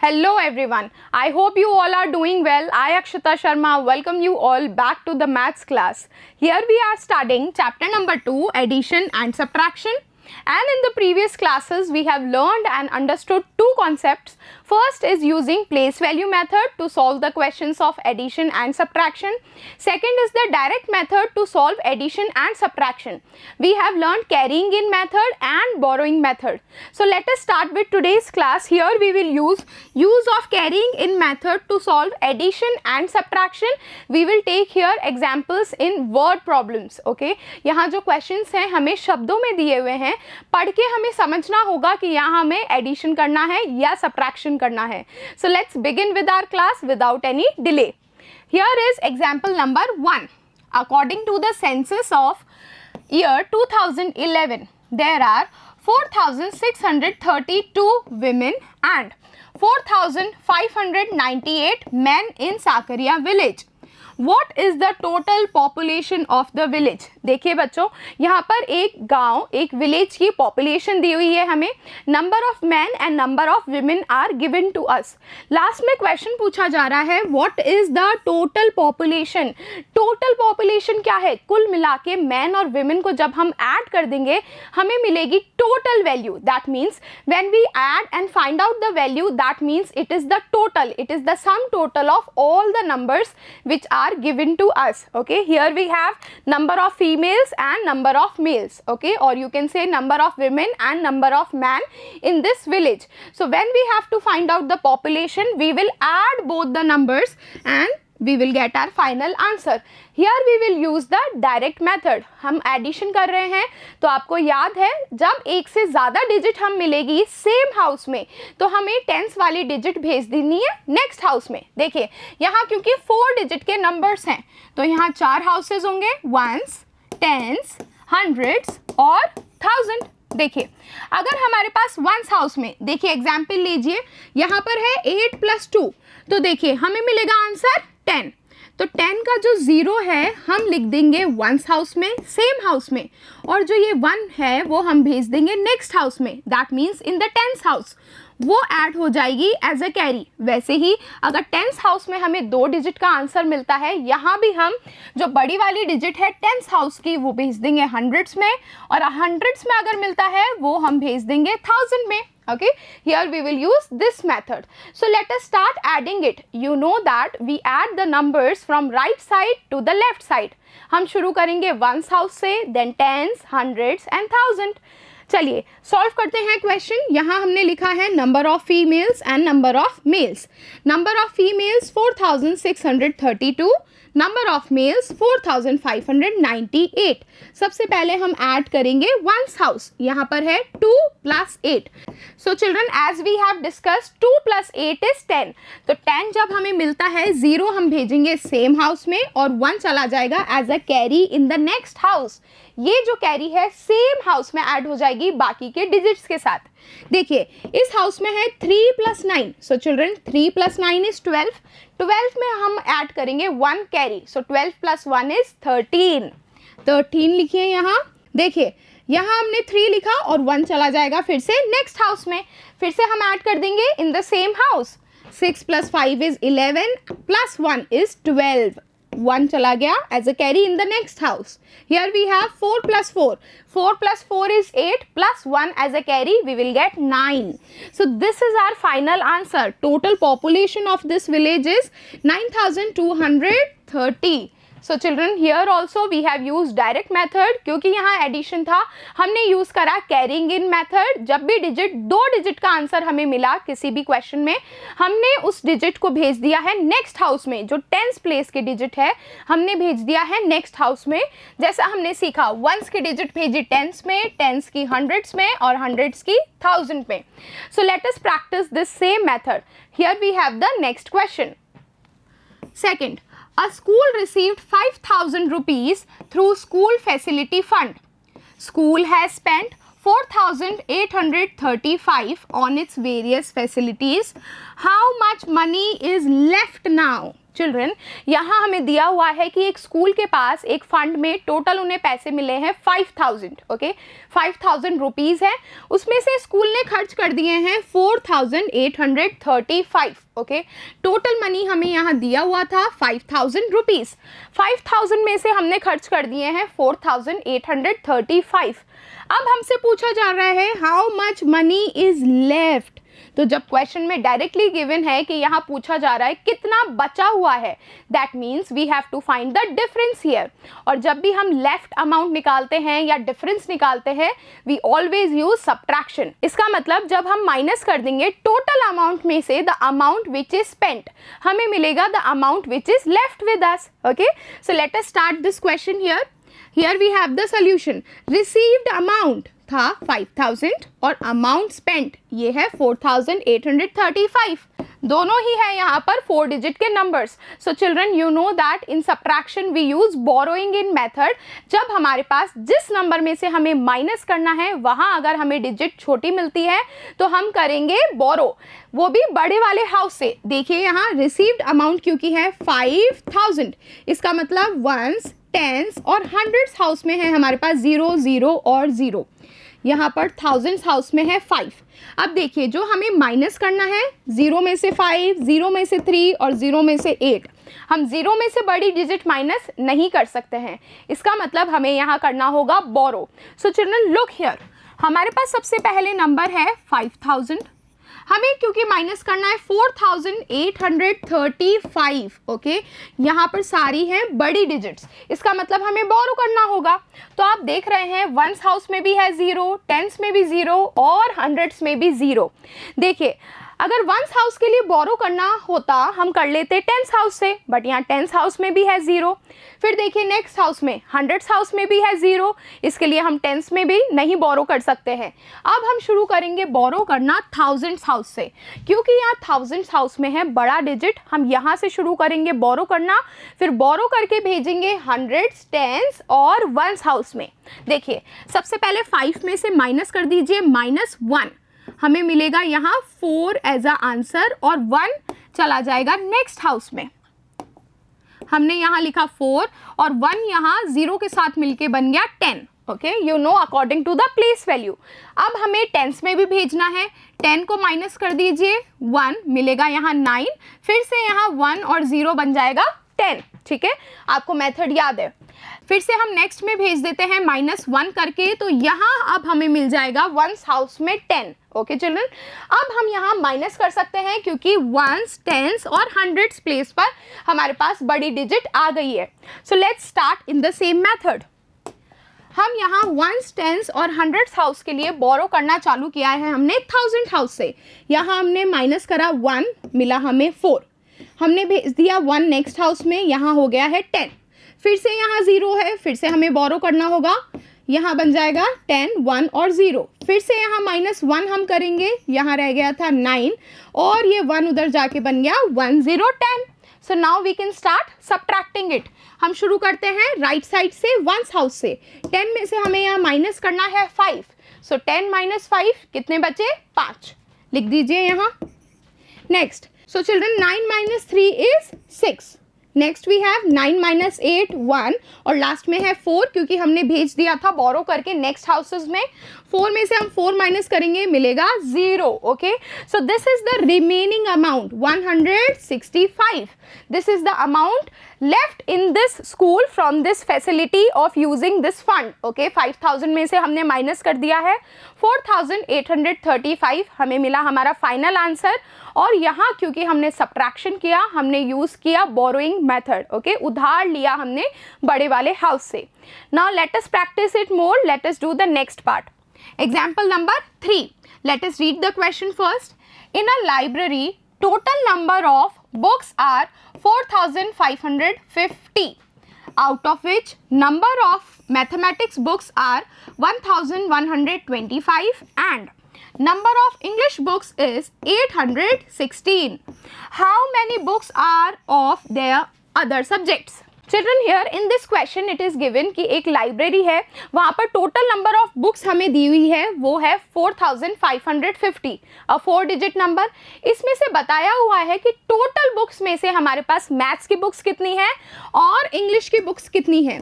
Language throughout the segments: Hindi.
Hello everyone. I hope you all are doing well. I Akshita Sharma welcome you all back to the maths class. Here we are studying chapter number 2, addition and subtraction. And in the previous classes we have learned and understood two concepts. First is using place value method to solve the questions of addition and subtraction. Second is the direct method to solve addition and subtraction. We have learned carrying in method and borrowing method. So let us start with today's class. Here we will use of carrying in method to solve addition and subtraction. We will take here examples in word problems. Okay, यहाँ जो questions हैं हमें शब्दों में दिए हुए हैं, पढ़ के हमें समझना होगा कि यहाँ हमें एडिशन करना है या सब्ट्रैक्शन करना है. So let's begin with our class without any delay. Here is example number 1. According to the census of year 2011, there are 4,632 women and 4,598 men in Sakaria village. What is the total population of the village? देखिए बच्चों, यहाँ पर एक गांव, एक विलेज की पॉपुलेशन दी हुई है हमें. Number of men and number of women are given to us. Last में क्वेश्चन पूछा जा रहा है what is the total population. Total population क्या है? कुल मिला के मैन और विमेन को जब हम ऐड कर देंगे हमें मिलेगी total value. That means when we add and find out the value, that means it is the total, it is the sum total of all the numbers which are given to us. Okay, here we have number of females and number of males. Okay, or you can say number of women and number of men in this village. So when we have to find out the population, we will add both the numbers and we will get our final answer. Here we will use the direct method. हम एडिशन कर रहे हैं तो आपको याद है जब एक से ज़्यादा डिजिट हम मिलेगी सेम हाउस में तो हमें टेंस वाली डिजिट भेज देनी है नेक्स्ट हाउस में. देखिए यहाँ क्योंकि 4 डिजिट के नंबर्स हैं तो यहाँ 4 हाउसेज होंगे, वंस, टेंस, हंड्रेड्स और थाउजेंड. देखिए अगर हमारे पास वंस हाउस में, देखिए एग्जाम्पल लीजिए, यहाँ पर है 8 + 2 तो देखिए हमें मिलेगा आंसर 10. तो 10 का जो 0 है हम लिख देंगे वंस हाउस में, सेम हाउस में, और जो ये 1 है वो हम भेज देंगे नेक्स्ट हाउस में. That means in the tens house वो ऐड हो जाएगी एज अ कैरी. वैसे ही अगर टेंस हाउस में हमें 2 डिजिट का आंसर मिलता है, यहाँ भी हम जो बड़ी वाली डिजिट है टेंस हाउस की वो भेज देंगे हंड्रेड्स में, और हंड्रेड्स में अगर मिलता है वो हम भेज देंगे थाउजेंड में. Okay, here we will use this method. So let us start adding it. You know that we add the numbers from right side to the left side. हम शुरू करेंगे वंस हाउस से, then tens, hundreds and thousand. चलिए सॉल्व करते हैं क्वेश्चन. यहाँ हमने लिखा है number of females and number of males. Number of females 4,632, number of males 4,598. सबसे पहले हम ऐड करेंगे वंस हाउस. यहाँ पर है 2 + 8. So children as we have discuss 2 + 8 is 10. तो 10 जब हमें मिलता है 0 हम भेजेंगे सेम हाउस में और 1 चला जाएगा as a carry in the next house. ये जो कैरी है सेम हाउस में ऐड हो जाएगी बाकी के डिजिट्स के साथ. देखिए इस हाउस में है 3 + 9. So children 3 + 9 is 12. 12 में हम ऐड करेंगे 1 कैरी. So 12 + 1 is 13. 13 लिखिए यहाँ. देखिए यहाँ हमने 3 लिखा और 1 चला जाएगा फिर से नेक्स्ट हाउस में. फिर से हम ऐड कर देंगे in the same house. 6 + 5 is 11 + 1 is 12. 1 चला गया as a carry in the next house. Here we have 4 + 4. 4 + 4 is 8 + 1 as a carry we will get 9. So this is our final answer. Total population of this village is 9,230. So children here also we have used direct method. क्योंकि यहाँ एडिशन था हमने यूज़ करा कैरिंग इन मेथड. जब भी डिजिट 2 डिजिट का आंसर हमें मिला किसी भी क्वेश्चन में हमने उस डिजिट को भेज दिया है नेक्स्ट हाउस में. जो टेंस प्लेस की डिजिट है हमने भेज दिया है नेक्स्ट हाउस में. जैसा हमने सीखा वंस की डिजिट भेजी टेंस में, टेंस की हंड्रेड्स में और हंड्रेड्स की थाउजेंड में. So let us practice this same method. Here we have the next question. Second, a school received 5,000 rupees through school facility fund. School has spent 4,835 on its various facilities. How much money is left now? Children, यहाँ हमें दिया हुआ है कि एक स्कूल के पास एक फंड में टोटल उन्हें पैसे मिले हैं 5000, ओके 5000 रुपीज़ है, उसमें से स्कूल ने खर्च कर दिए हैं 4835, ओके टोटल मनी हमें यहाँ दिया हुआ था 5000 रुपीज़, 5000 में से हमने खर्च कर दिए हैं 4835। अब हमसे पूछा जा रहा है how much money is left. तो जब क्वेश्चन में डायरेक्टली गिवन है कि यहाँ पूछा जा रहा है कितना बचा हुआ है, that means we have to find the difference here. और जब भी हम लेफ्ट अमाउंट निकालते हैं या डिफरेंस निकालते हैं, वी ऑलवेज यूज सब्ट्रैक्शन। इसका मतलब जब हम माइनस कर देंगे टोटल अमाउंट में से the amount which is spent, हमें मिलेगा the amount which is left with us. Okay, so let us start this question here. Here we have the solution. Received amount था 5000 और amount spent ये है 4835, दोनों ही है यहाँ पर 4 डिजिट के numbers. So children, you know that in subtraction we use borrowing in method. जब हमारे पास जिस नंबर में से हमें माइनस करना है वहाँ अगर हमें डिजिट छोटी मिलती है तो हम करेंगे बोरो, वो भी बड़े वाले हाउस से। देखिए यहाँ रिसीव्ड अमाउंट क्योंकि है 5000, इसका मतलब वंस, टेंस और हंड्रेड्स हाउस में है हमारे पास 0 0 और 0, यहाँ पर थाउजेंड्स हाउस में है 5। अब देखिए जो हमें माइनस करना है 0 में से 5, 0 में से 3 और 0 में से 8, हम 0 में से बड़ी डिजिट माइनस नहीं कर सकते हैं, इसका मतलब हमें यहाँ करना होगा बोरो। सो चिल्ड्रन लुक हियर, हमारे पास सबसे पहले नंबर है 5000, हमें क्योंकि माइनस करना है 4835, ओके यहाँ पर सारी हैं बड़ी डिजिट्स, इसका मतलब हमें बोरो करना होगा। तो आप देख रहे हैं वंस हाउस में भी है 0, टेंस में भी 0 और हंड्रेड्स में भी 0। देखिए अगर वंस हाउस के लिए बोरो करना होता हम कर लेते टेंस हाउस से, बट यहाँ टेंस हाउस में भी है 0। फिर देखिए नेक्स्ट हाउस में हंड्रेड्स हाउस में भी है 0, इसके लिए हम टेंस में भी नहीं बोरो कर सकते हैं। अब हम शुरू करेंगे बोरो करना थाउजेंड्स हाउस से, क्योंकि यहाँ थाउजेंड्स हाउस में है बड़ा डिजिट, हम यहाँ से शुरू करेंगे बोरो करना, फिर बोरो करके भेजेंगे हंड्रेड्स, टेंस और वंस हाउस में। देखिए सबसे पहले 5 में से माइनस कर दीजिए -1, हमें मिलेगा यहाँ 4 एज अ आंसर और 1 चला जाएगा नेक्स्ट हाउस में। हमने यहाँ लिखा 4 और 1 यहाँ 0 के साथ मिलके बन गया 10, okay you know according to the place value. अब हमें टेंस में भी भेजना है, 10 को माइनस कर दीजिए 1 मिलेगा यहाँ 9, फिर से यहाँ 1 और 0 बन जाएगा 10, ठीक है आपको मेथड याद है। फिर से हम नेक्स्ट में भेज देते हैं -1 करके, तो यहाँ अब हमें मिल जाएगा वंस हाउस में 10, ओके चिल्ड्रन। अब हम यहाँ माइनस कर सकते हैं क्योंकि वंस, टेंस और हंड्रेड्स प्लेस पर हमारे पास बड़ी डिजिट आ गई है। So let's start in the same method. हम यहाँ वंस, टेंस और हंड्रेड्स हाउस के लिए बोरो करना चालू किया है हमने 1000 हाउस से। यहाँ हमने माइनस करा 1, मिला हमें 4, हमने भेज दिया 1 नेक्स्ट हाउस में, यहाँ हो गया है 10, फिर से यहाँ 0 है, फिर से हमें बोरो करना होगा, यहाँ बन जाएगा 10, 1 और 0, फिर से यहाँ -1 हम करेंगे, यहाँ रह गया था 9 और ये 1 उधर जाके बन गया 1 0 10। So now we can start subtracting it. हम शुरू करते हैं राइट साइड से वंस हाउस से। 10 में से हमें यहाँ माइनस करना है 5, सो 10 - 5 कितने बचे 5, लिख दीजिए यहाँ। Next so children 9 - 3 is 6, next we have 9 - 8 1 और लास्ट में है 4 क्योंकि हमने भेज दिया था बोरो करके नेक्स्ट हाउसेस में। 4 में से हम 4 माइनस करेंगे मिलेगा 0, okay so this is the remaining amount 165। This is the amount left in this school from this facility of using this fund, okay 5000 में से हमने माइनस कर दिया है 4835, हमें मिला हमारा फाइनल आंसर। और यहाँ क्योंकि हमने सब्ट्रैक्शन किया, हमने यूज़ किया बोरोइंग मेथड, ओके उधार लिया हमने बड़े वाले हाउस से। Now let us practice it more, let us do the next part. Example number 3, let us read the question first. In a library total number of books are 4550, out of which number of mathematics books are 1125 and number of English books is 816. How many books are of their other subjects? Children here in this question it is given कि एक लाइब्रेरी है, वहाँ पर टोटल नंबर ऑफ बुक्स हमें दी हुई है वो है 4550, 4 डिजिट नंबर। इसमें से बताया हुआ है कि टोटल बुक्स में से हमारे पास मैथ्स की बुक्स कितनी है और इंग्लिश की बुक्स कितनी है।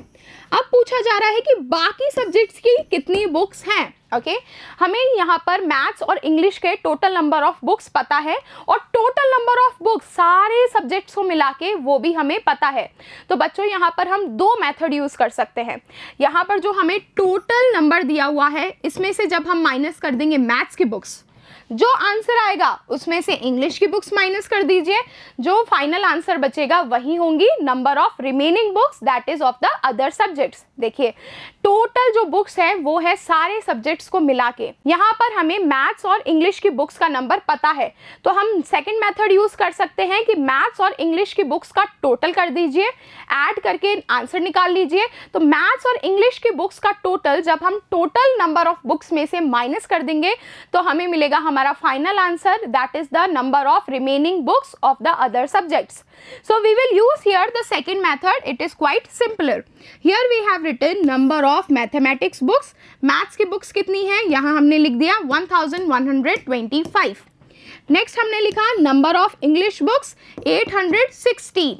अब पूछा जा रहा है कि बाकी सब्जेक्ट्स की कितनी बुक्स हैं। ओके हमें यहाँ पर मैथ्स और इंग्लिश के टोटल नंबर ऑफ बुक्स पता है और टोटल नंबर ऑफ बुक्स सारे सब्जेक्ट्स को मिला के वो भी हमें पता है। तो बच्चों यहाँ पर हम दो मेथड यूज़ कर सकते हैं। यहाँ पर जो हमें टोटल नंबर दिया हुआ है इसमें से जब हम माइनस कर देंगे मैथ्स की बुक्स, जो आंसर आएगा उसमें से इंग्लिश की बुक्स माइनस कर दीजिए, जो फाइनल आंसर बचेगा वही होंगी number of remaining books that is of the other subjects. देखिए टोटल जो बुक्स है वो है सारे सब्जेक्ट्स को मिला के। यहाँ पर हमें मैथ्स और इंग्लिश की बुक्स का नंबर पता है तो हम सेकंड मेथड यूज कर सकते हैं कि मैथ्स और इंग्लिश की बुक्स का टोटल कर दीजिए, ऐड करके आंसर निकाल लीजिए। तो मैथ्स और इंग्लिश की बुक्स का टोटल जब हम टोटल नंबर ऑफ बुक्स में से माइनस कर देंगे तो हमें मिलेगा हमारा final answer that is the number of remaining books of the other subjects. So we will use here the second method. It is quite simpler. Here we have written number of mathematics books. Maths की books कितनी है यहाँ हमने लिख दिया 1125. Next हमने लिखा number of English books 816.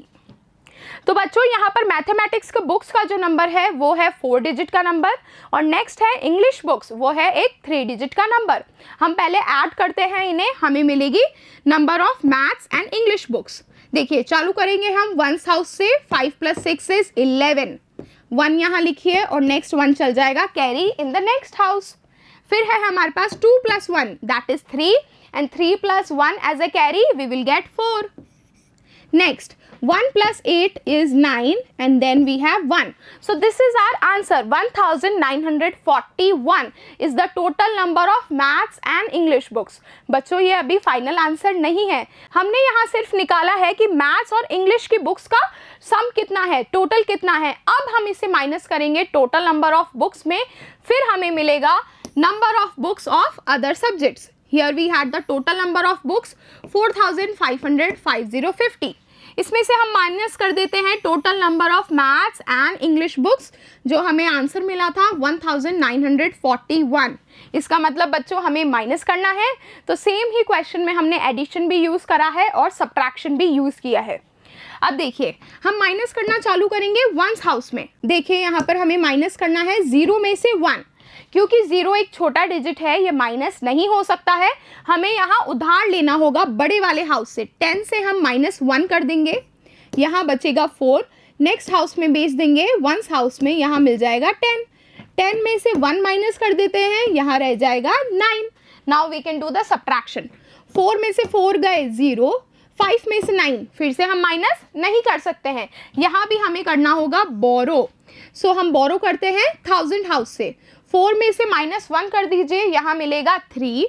तो बच्चों यहाँ पर मैथमेटिक्स के बुक्स का जो नंबर है वो है 4 डिजिट का नंबर और नेक्स्ट है इंग्लिश बुक्स वो है एक 3 डिजिट का नंबर। हम पहले ऐड करते हैं इन्हें, हमें मिलेगी number of maths and English books. देखिए चालू करेंगे हम वंस हाउस से, 5 + 6 इज 11, 1 यहाँ लिखिए और नेक्स्ट 1 चल जाएगा carry in the next house. फिर है हमारे पास 2 + 1 that is 3 and 3 + 1 as a carry we will get 4। Next 1 + 8 is 9 and then we have 1. So this is our answer 1941 is the total number of maths and English books. बच्चों ये अभी फाइनल आंसर नहीं है, हमने यहाँ सिर्फ निकाला है कि मैथ्स और इंग्लिश की बुक्स का सम कितना है, टोटल कितना है। अब हम इसे माइनस करेंगे टोटल नंबर ऑफ बुक्स में, फिर हमें मिलेगा number of books of other subjects. Here we had the total number of books 4550. इसमें से हम माइनस कर देते हैं total number of maths and English books, जो हमें आंसर मिला था 1941। इसका मतलब बच्चों हमें माइनस करना है, तो सेम ही क्वेश्चन में हमने एडिशन भी यूज़ करा है और सब्ट्रैक्शन भी यूज़ किया है। अब देखिए हम माइनस करना चालू करेंगे वंस हाउस में। देखिए यहाँ पर हमें माइनस करना है 0 में से 1, क्योंकि 0 एक छोटा डिजिट है, ये माइनस नहीं हो सकता है, हमें यहाँ उधार लेना होगा बड़े वाले हाउस से। 10 से हम -1 कर देंगे, यहाँ बचेगा 4, नेक्स्ट हाउस में भेज देंगे वंस हाउस में, यहाँ मिल जाएगा 10। 10 में से 1 माइनस कर देते हैं, यहाँ रह जाएगा 9। Now we can do the subtraction. 4 में से 4 गए 0, 5 में से 9, फिर से हम माइनस नहीं कर सकते हैं, यहाँ भी हमें करना होगा बोरो। सो हम बोरो करते हैं 1000 हाउस से। 4 में से -1 कर दीजिए, यहाँ मिलेगा 3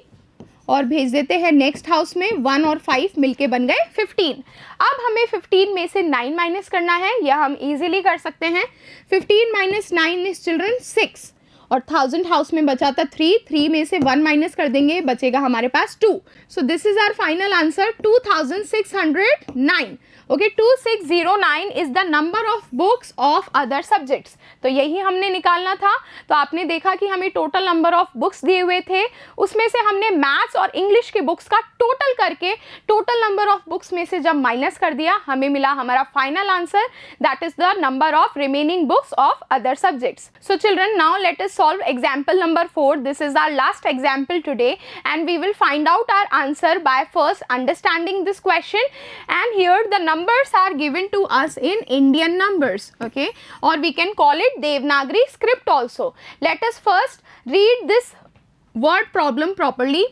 और भेज देते हैं नेक्स्ट हाउस में। 1 और 5 मिलके बन गए 15। अब हमें 15 में से 9 माइनस करना है, यह हम इजीली कर सकते हैं। 15 - 9 इज चिल्ड्रन 6 और 1000 हाउस में बचा था 3, 3 में से 1 माइनस कर देंगे, बचेगा हमारे पास 2। So this is our final answer 2609। Okay 2609 is the number of books of other subjects. तो यही हमने निकालना था। तो आपने देखा कि हमें टोटल नंबर ऑफ बुक्स दिए हुए थे, उसमें से हमने मैथ्स और इंग्लिश के बुक्स का टोटल करके टोटल नंबर ऑफ बुक्स में से जब माइनस कर दिया, हमें मिला हमारा final answer that is the number of remaining books of other subjects. So children now let us solve example number 4. This is our last example today and we will find out our answer by first understanding this question, and here the numbers are given to us in Indian numbers, okay, or we can call it Devanagari script also. Let us first read this word problem properly.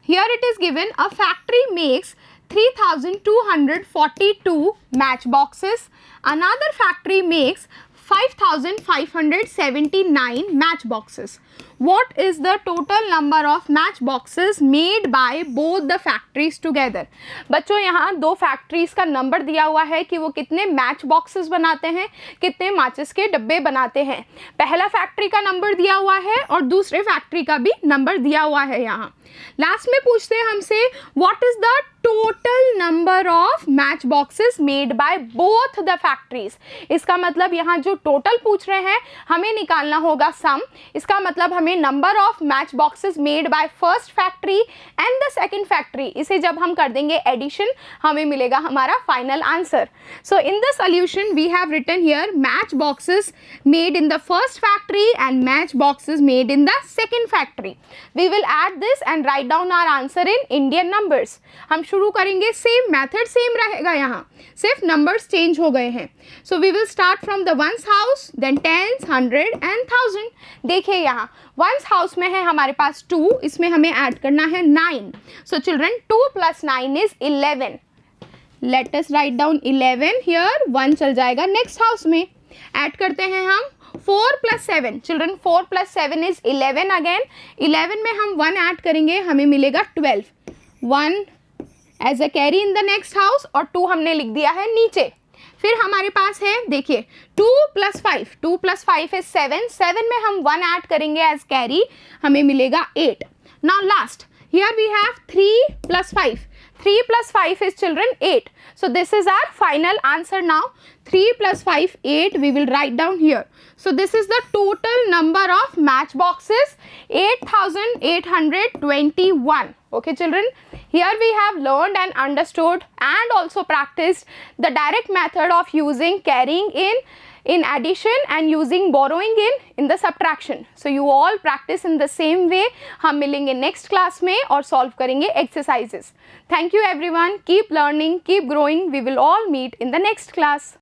Here it is given a factory makes 3242 matchboxes, another factory makes 5579 matchboxes. what is the total number of match boxes made by both the factories together? बच्चों यहाँ दो फैक्ट्रीज का नंबर दिया हुआ है कि वो कितने मैच बॉक्सेस बनाते हैं, कितने माचिस के डब्बे बनाते हैं। पहला फैक्ट्री का नंबर दिया हुआ है और दूसरे फैक्ट्री का भी नंबर दिया हुआ है। यहाँ लास्ट में पूछते हैं हमसे what is the total number of match boxes made by both the factories. इसका मतलब यहाँ जो टोटल पूछ रहे हैं हमें निकालना होगा सम। इसका मतलब हमें number of match boxes made by first factory and the second factory, इसे जब हम कर देंगे एडिशन हमें मिलेगा हमारा final answer. So in the solution we have written here match boxes made in the first factory and match boxes made in the second factory. We will add this and write down our answer in Indian numbers. हम शुरू करेंगे, सेम मेथड सेम रहेगा, यहाँ सिर्फ नंबर्स चेंज हो गए हैं। So we will start from the ones house, then tens, 100 and 1000। देखिए यहाँ वंस हाउस में है हमारे पास 2, इसमें हमें ऐड करना है 9। So children 2 + 9 is 11। Let us write down 11 here, 1 चल जाएगा नेक्स्ट हाउस में। ऐड करते हैं हम 4 + 7। Children 4 + 7 is 11 again. 11 में हम 1 ऐड करेंगे, हमें मिलेगा 12। 1 as a carry in the next house और 2 हमने लिख दिया है नीचे। फिर हमारे पास है देखिए 2 + 5। 2 + 5 इज 7। 7 में हम 1 ऐड करेंगे एज कैरी, हमें मिलेगा 8। Now last here we have 3 + 5। 3 + 5 is children 8. So this is our final answer now. 3 + 5 8 we will write down here. So this is the total number of match boxes, 8821. Okay children, here we have learned and understood and also practiced the direct method of using carrying in addition and using borrowing in the subtraction. So you all practice in the same way. हम मिलेंगे next class में और solve करेंगे exercises. Thank you everyone. Keep learning, keep growing. We will all meet in the next class.